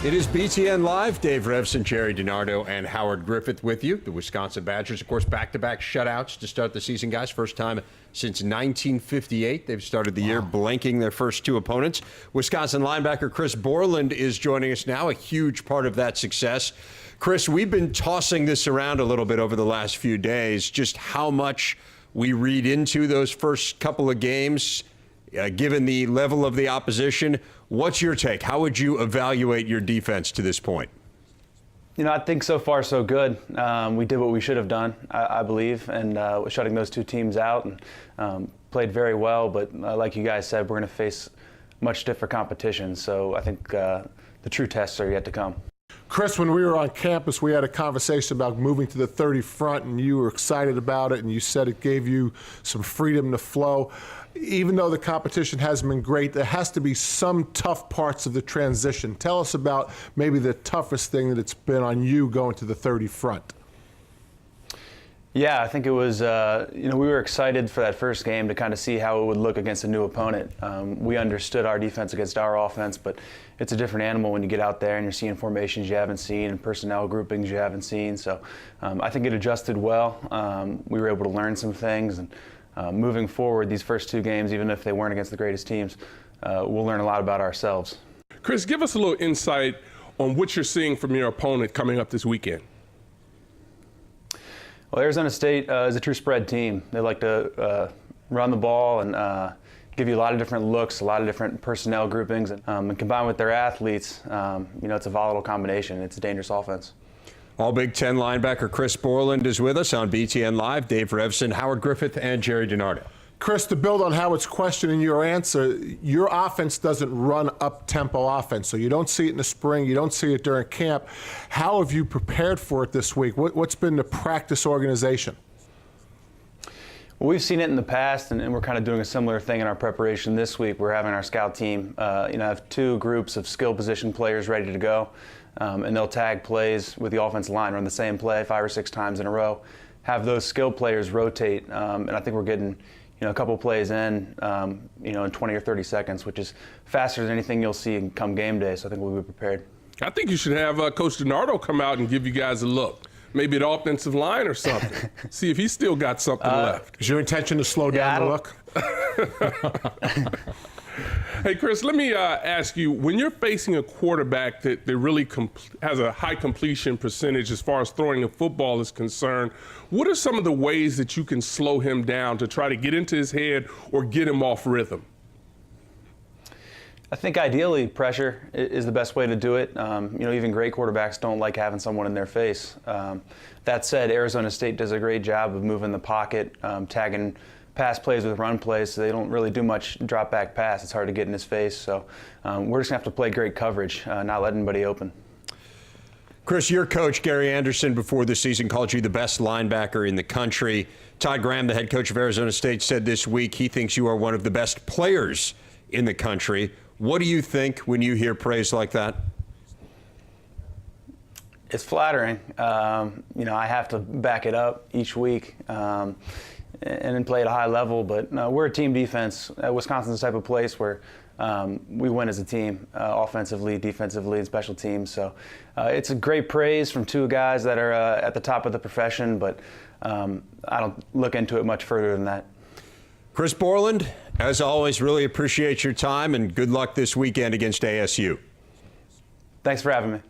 It is BTN Live. Dave Revsine, Gerry, DiNardo, and Howard Griffith with you. The Wisconsin Badgers, of course, back-to-back shutouts to start the season, guys. First time since 1958. They've started the year blanking their first two opponents. Wisconsin linebacker Chris Borland is joining us now, a huge part of that success. Chris, we've been tossing this around a little bit over the last few days, just how much we read into those first couple of games, given the level of the opposition. What's your take? How would you evaluate your defense to this point? You know, I think so far so good. We did what we should have done, I believe, and shutting those two teams out, and played very well. But like you guys said, we're going to face much stiffer competition. So I think the true tests are yet to come. Chris, when we were on campus, we had a conversation about moving to the 30 front, and you were excited about it, and you said it gave you some freedom to flow. Even though the competition hasn't been great, there has to be some tough parts of the transition. Tell us about maybe the toughest thing that it's been on you going to the 30 front. Yeah, I think it was, we were excited for that first game to kind of see how it would look against a new opponent. We understood our defense against our offense, but it's a different animal when you get out there and you're seeing formations you haven't seen and personnel groupings you haven't seen. So I think it adjusted well. We were able to learn some things, and moving forward, these first two games, even if they weren't against the greatest teams, we'll learn a lot about ourselves. Chris, give us a little insight on what you're seeing from your opponent coming up this weekend. Well, Arizona State is a true spread team. They like to run the ball and give you a lot of different looks, a lot of different personnel groupings, and combined with their athletes, it's a volatile combination. It's a dangerous offense. All Big Ten linebacker Chris Borland is with us on BTN Live. Dave Revsine, Howard Griffith, and Gerry DiNardo. Chris, to build on Howard's question and your answer, your offense doesn't run up-tempo offense, so you don't see it in the spring, you don't see it during camp. How have you prepared for it this week? What's been the practice organization? Well, we've seen it in the past, and we're kind of doing a similar thing in our preparation this week. We're having our scout team, have two groups of skill position players ready to go, and they'll tag plays with the offensive line, run the same play 5 or 6 times in a row, have those skill players rotate, and I think we're getting a couple plays in 20 or 30 seconds, which is faster than anything you'll see come game day, so I think we'll be prepared. I think you should have Coach DiNardo come out and give you guys a look. Maybe at offensive line or something. See if he's still got something left. Is your intention to slow down the look? Hey, Chris, let me ask you, when you're facing a quarterback that really has a high completion percentage as far as throwing the football is concerned, what are some of the ways that you can slow him down to try to get into his head or get him off rhythm? I think ideally pressure is the best way to do it. Even great quarterbacks don't like having someone in their face. That said, Arizona State does a great job of moving the pocket, tagging pass plays with run plays, so they don't really do much drop back pass. It's hard to get in his face. So we're just going to have to play great coverage, not let anybody open. Chris, your coach, Gary Anderson, before the season called you the best linebacker in the country. Todd Graham, the head coach of Arizona State, said this week he thinks you are one of the best players in the country. What do you think when you hear praise like that? It's flattering. I have to back it up each week and then play at a high level. But we're a team defense. Wisconsin's the type of place where we win as a team, offensively, defensively, and special teams. So it's a great praise from two guys that are at the top of the profession, but I don't look into it much further than that. Chris Borland, as always, really appreciate your time, and good luck this weekend against ASU. Thanks for having me.